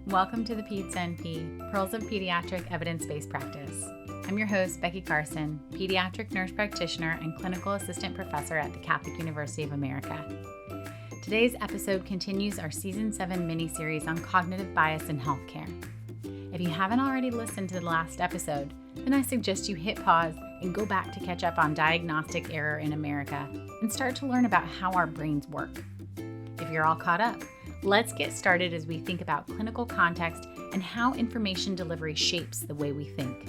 Welcome to the Peds NP, Pearls of Pediatric Evidence-Based Practice. I'm your host, Becky Carson, pediatric nurse practitioner and clinical assistant professor at the Catholic University of America. Today's episode continues our Season 7 mini-series on cognitive bias in healthcare. If you haven't already listened to the last episode, then I suggest you hit pause and go back to catch up on diagnostic error in America and start to learn about how our brains work. If you're all caught up, let's get started as we think about clinical context and how information delivery shapes the way we think.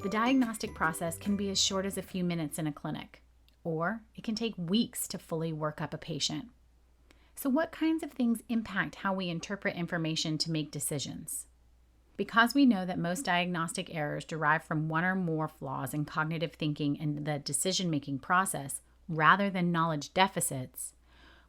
The diagnostic process can be as short as a few minutes in a clinic, or it can take weeks to fully work up a patient. So what kinds of things impact how we interpret information to make decisions? Because we know that most diagnostic errors derive from one or more flaws in cognitive thinking and the decision-making process, rather than knowledge deficits,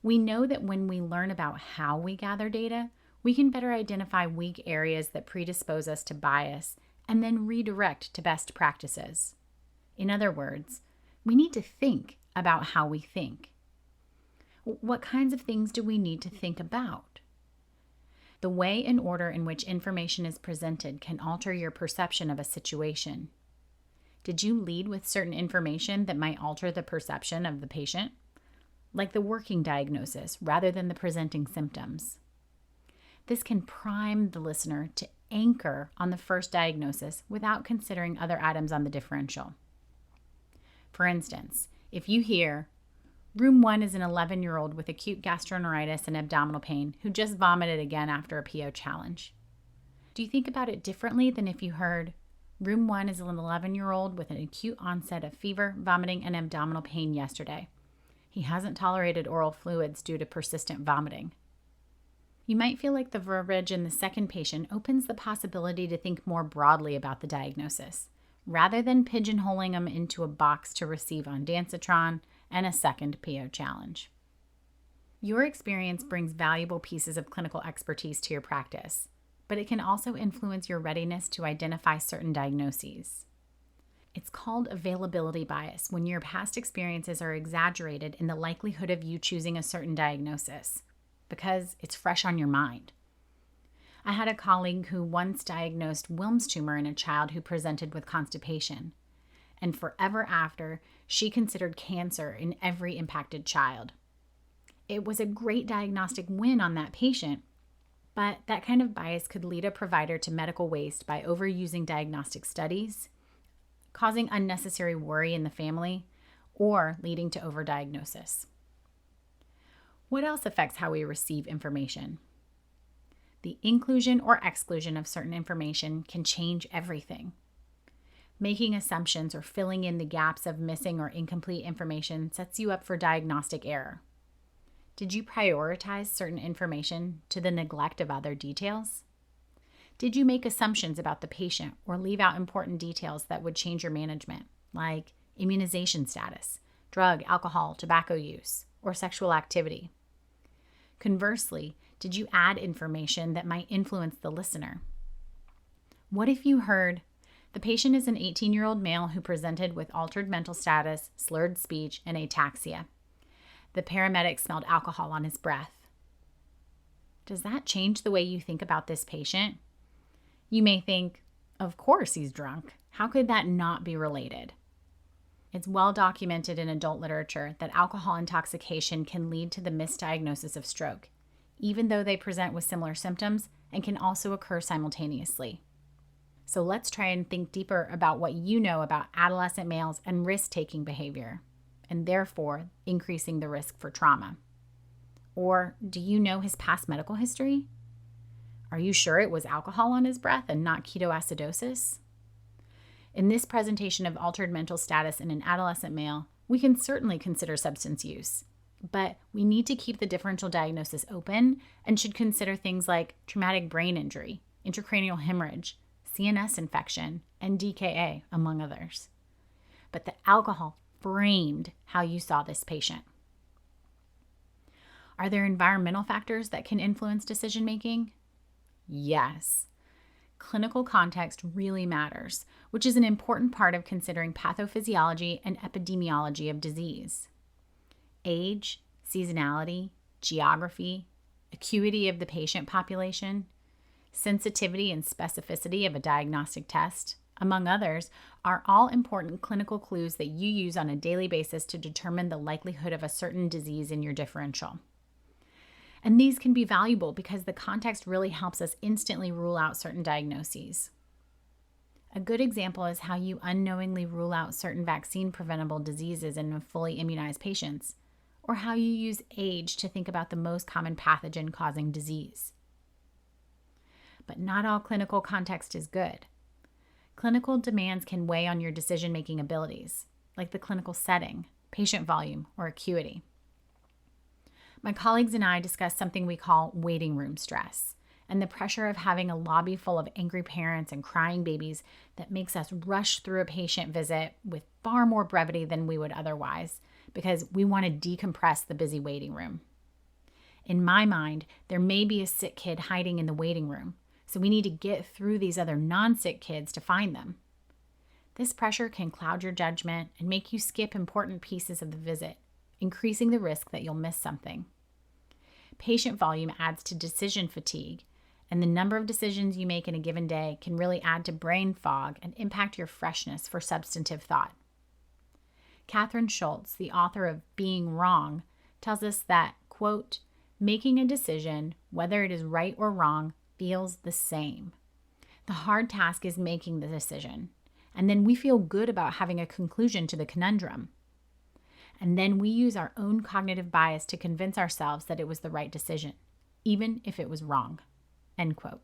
we know that when we learn about how we gather data, we can better identify weak areas that predispose us to bias and then redirect to best practices. In other words, we need to think about how we think. What kinds of things do we need to think about? The way and order in which information is presented can alter your perception of a situation. Did you lead with certain information that might alter the perception of the patient? Like the working diagnosis rather than the presenting symptoms. This can prime the listener to anchor on the first diagnosis without considering other items on the differential. For instance, if you hear, Room 1 is an 11-year-old with acute gastroenteritis and abdominal pain who just vomited again after a PO challenge. Do you think about it differently than if you heard, Room 1 is an 11-year-old with an acute onset of fever, vomiting, and abdominal pain yesterday. He hasn't tolerated oral fluids due to persistent vomiting. You might feel like the verbiage in the second patient opens the possibility to think more broadly about the diagnosis, rather than pigeonholing them into a box to receive ondansetron and a second PO challenge. Your experience brings valuable pieces of clinical expertise to your practice, but it can also influence your readiness to identify certain diagnoses. It's called availability bias when your past experiences are exaggerated in the likelihood of you choosing a certain diagnosis, because it's fresh on your mind. I had a colleague who once diagnosed Wilms tumor in a child who presented with constipation, and forever after, she considered cancer in every impacted child. It was a great diagnostic win on that patient, but that kind of bias could lead a provider to medical waste by overusing diagnostic studies, causing unnecessary worry in the family, or leading to overdiagnosis. What else affects how we receive information? The inclusion or exclusion of certain information can change everything. Making assumptions or filling in the gaps of missing or incomplete information sets you up for diagnostic error. Did you prioritize certain information to the neglect of other details? Did you make assumptions about the patient or leave out important details that would change your management, like immunization status, drug, alcohol, tobacco use, or sexual activity? Conversely, did you add information that might influence the listener? What if you heard, the patient is an 18-year-old male who presented with altered mental status, slurred speech, and ataxia. The paramedic smelled alcohol on his breath. Does that change the way you think about this patient? You may think, of course he's drunk. How could that not be related? It's well documented in adult literature that alcohol intoxication can lead to the misdiagnosis of stroke, even though they present with similar symptoms and can also occur simultaneously. So let's try and think deeper about what you know about adolescent males and risk-taking behavior, and therefore increasing the risk for trauma. Or do you know his past medical history? Are you sure it was alcohol on his breath and not ketoacidosis? In this presentation of altered mental status in an adolescent male, we can certainly consider substance use, but we need to keep the differential diagnosis open and should consider things like traumatic brain injury, intracranial hemorrhage, CNS infection, and DKA, among others. But the alcohol framed how you saw this patient. Are there environmental factors that can influence decision-making? Yes. Clinical context really matters, which is an important part of considering pathophysiology and epidemiology of disease. Age, seasonality, geography, acuity of the patient population, sensitivity and specificity of a diagnostic test, among others, are all important clinical clues that you use on a daily basis to determine the likelihood of a certain disease in your differential. And these can be valuable because the context really helps us instantly rule out certain diagnoses. A good example is how you unknowingly rule out certain vaccine-preventable diseases in fully immunized patients, or how you use age to think about the most common pathogen causing disease. But not all clinical context is good. Clinical demands can weigh on your decision-making abilities, like the clinical setting, patient volume, or acuity. My colleagues and I discussed something we call waiting room stress, and the pressure of having a lobby full of angry parents and crying babies that makes us rush through a patient visit with far more brevity than we would otherwise, because we want to decompress the busy waiting room. In my mind, there may be a sick kid hiding in the waiting room, so we need to get through these other non-sick kids to find them. This pressure can cloud your judgment and make you skip important pieces of the visit, increasing the risk that you'll miss something. Patient volume adds to decision fatigue, and the number of decisions you make in a given day can really add to brain fog and impact your freshness for substantive thought. Catherine Schultz, the author of Being Wrong, tells us that, quote, making a decision, whether it is right or wrong, feels the same. The hard task is making the decision, and then we feel good about having a conclusion to the conundrum. And then we use our own cognitive bias to convince ourselves that it was the right decision, even if it was wrong, end quote.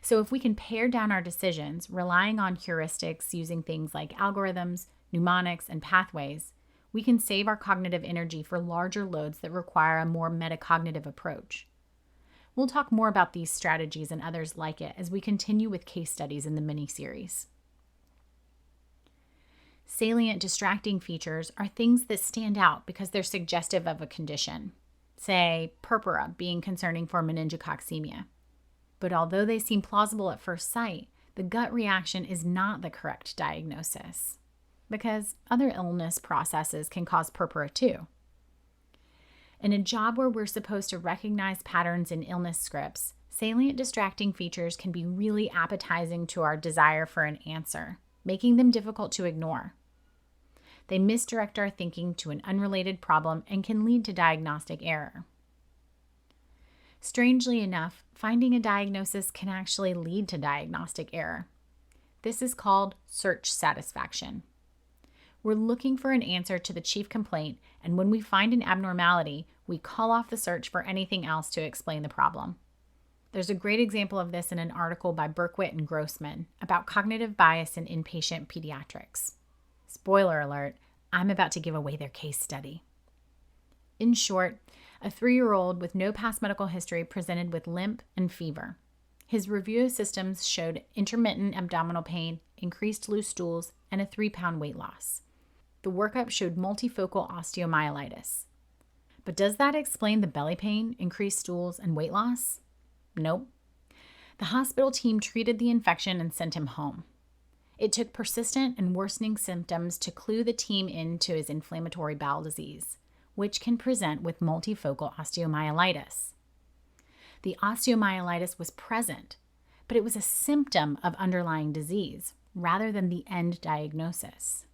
So if we can pare down our decisions, relying on heuristics using things like algorithms, mnemonics, and pathways, we can save our cognitive energy for larger loads that require a more metacognitive approach. We'll talk more about these strategies and others like it as we continue with case studies in the mini-series. Salient distracting features are things that stand out because they're suggestive of a condition, say purpura being concerning for meningococcemia. But although they seem plausible at first sight, the gut reaction is not the correct diagnosis, because other illness processes can cause purpura too. In a job where we're supposed to recognize patterns in illness scripts, salient distracting features can be really appetizing to our desire for an answer, making them difficult to ignore. They misdirect our thinking to an unrelated problem and can lead to diagnostic error. Strangely enough, finding a diagnosis can actually lead to diagnostic error. This is called search satisfaction. We're looking for an answer to the chief complaint, and when we find an abnormality, we call off the search for anything else to explain the problem. There's a great example of this in an article by Berkowitz and Grossman about cognitive bias in inpatient pediatrics. Spoiler alert, I'm about to give away their case study. In short, a 3-year-old with no past medical history presented with limp and fever. His review of systems showed intermittent abdominal pain, increased loose stools, and a 3-pound weight loss. The workup showed multifocal osteomyelitis. But does that explain the belly pain, increased stools, and weight loss? Nope. The hospital team treated the infection and sent him home. It took persistent and worsening symptoms to clue the team into his inflammatory bowel disease, which can present with multifocal osteomyelitis. The osteomyelitis was present, but it was a symptom of underlying disease rather than the end diagnosis.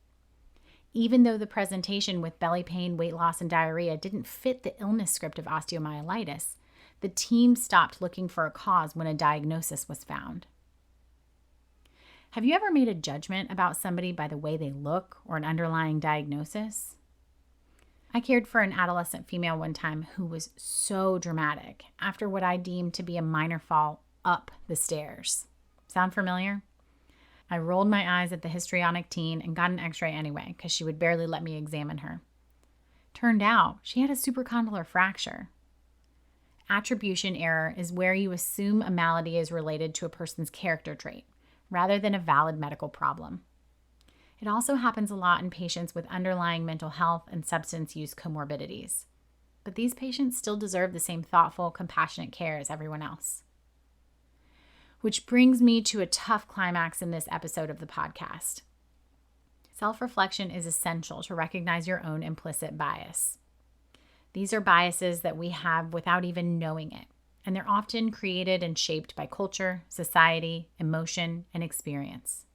Even though the presentation with belly pain, weight loss, and diarrhea didn't fit the illness script of osteomyelitis, the team stopped looking for a cause when a diagnosis was found. Have you ever made a judgment about somebody by the way they look or an underlying diagnosis? I cared for an adolescent female one time who was so dramatic after what I deemed to be a minor fall up the stairs. Sound familiar? I rolled my eyes at the histrionic teen and got an x-ray anyway because she would barely let me examine her. Turned out she had a supracondylar fracture. Attribution error is where you assume a malady is related to a person's character trait rather than a valid medical problem. It also happens a lot in patients with underlying mental health and substance use comorbidities. But these patients still deserve the same thoughtful, compassionate care as everyone else. Which brings me to a tough climax in this episode of the podcast. Self-reflection is essential to recognize your own implicit bias. These are biases that we have without even knowing it, and they're often created and shaped by culture, society, emotion, and experience.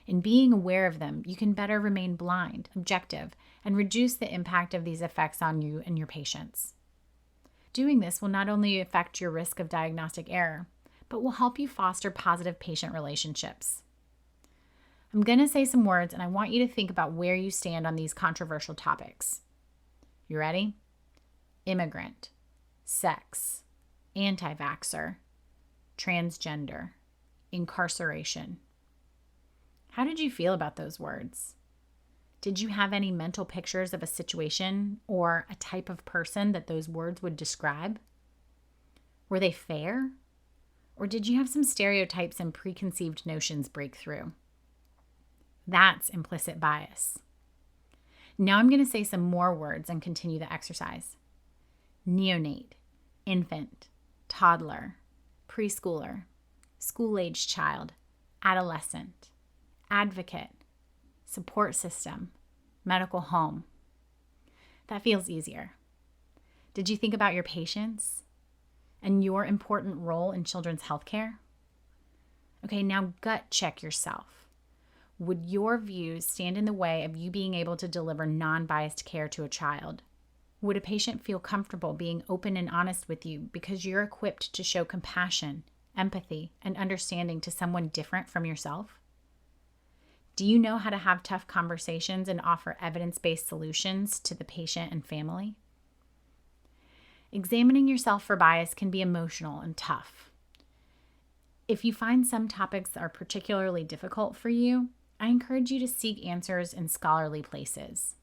In being aware of them, you can better remain blind, objective, and reduce the impact of these effects on you and your patients. Doing this will not only affect your risk of diagnostic error, but will help you foster positive patient relationships. I'm going to say some words, and I want you to think about where you stand on these controversial topics. You ready? Immigrant, sex, anti-vaxxer, transgender, incarceration. How did you feel about those words? Did you have any mental pictures of a situation or a type of person that those words would describe? Were they fair? Or did you have some stereotypes and preconceived notions break through? That's implicit bias. Now I'm going to say some more words and continue the exercise. Neonate, infant, toddler, preschooler, school-aged child, adolescent, advocate, support system, medical home. That feels easier. Did you think about your patients and your important role in children's healthcare? Okay, now gut check yourself. Would your views stand in the way of you being able to deliver non-biased care to a child? Would a patient feel comfortable being open and honest with you because you're equipped to show compassion, empathy, and understanding to someone different from yourself? Do you know how to have tough conversations and offer evidence-based solutions to the patient and family? Examining yourself for bias can be emotional and tough. If you find some topics are particularly difficult for you, I encourage you to seek answers in scholarly places.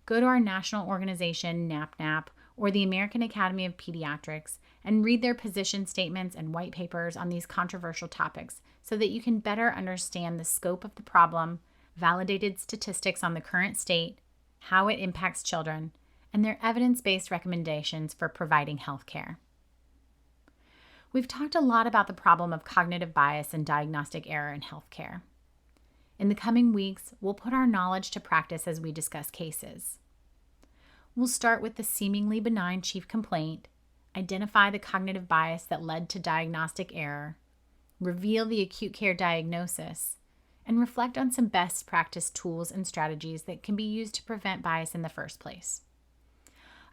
Go to our national organization, NAPNAP, or the American Academy of Pediatrics, and read their position statements and white papers on these controversial topics so that you can better understand the scope of the problem, validated statistics on the current state, how it impacts children, and their evidence-based recommendations for providing health care. We've talked a lot about the problem of cognitive bias and diagnostic error in healthcare. In the coming weeks, we'll put our knowledge to practice as we discuss cases. We'll start with the seemingly benign chief complaint, identify the cognitive bias that led to diagnostic error, reveal the acute care diagnosis, and reflect on some best practice tools and strategies that can be used to prevent bias in the first place.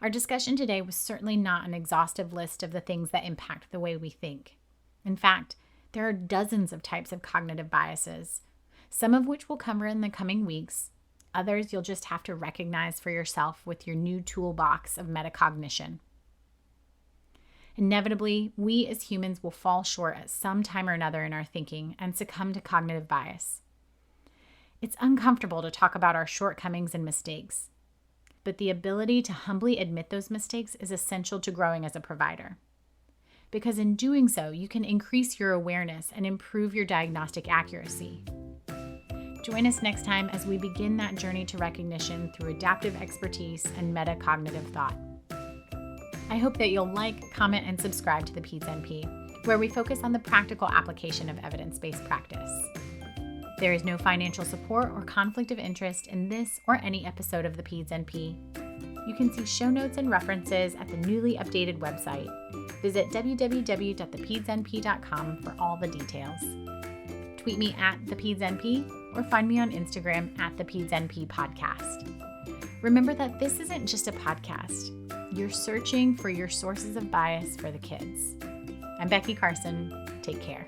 Our discussion today was certainly not an exhaustive list of the things that impact the way we think. In fact, there are dozens of types of cognitive biases, some of which we'll cover in the coming weeks. Others you'll just have to recognize for yourself with your new toolbox of metacognition. Inevitably, we as humans will fall short at some time or another in our thinking and succumb to cognitive bias. It's uncomfortable to talk about our shortcomings and mistakes, but the ability to humbly admit those mistakes is essential to growing as a provider. Because in doing so, you can increase your awareness and improve your diagnostic accuracy. Join us next time as we begin that journey to recognition through adaptive expertise and metacognitive thought. I hope that you'll like, comment, and subscribe to the Peds NP, where we focus on the practical application of evidence-based practice. There is no financial support or conflict of interest in this or any episode of the Peds NP. You can see show notes and references at the newly updated website. Visit www.thepedsnp.com for all the details. Tweet me at @thepedznp or find me on Instagram at @thepedznp podcast. Remember that this isn't just a podcast. You're searching for your sources of bias for the kids. I'm Becky Carson. Take care.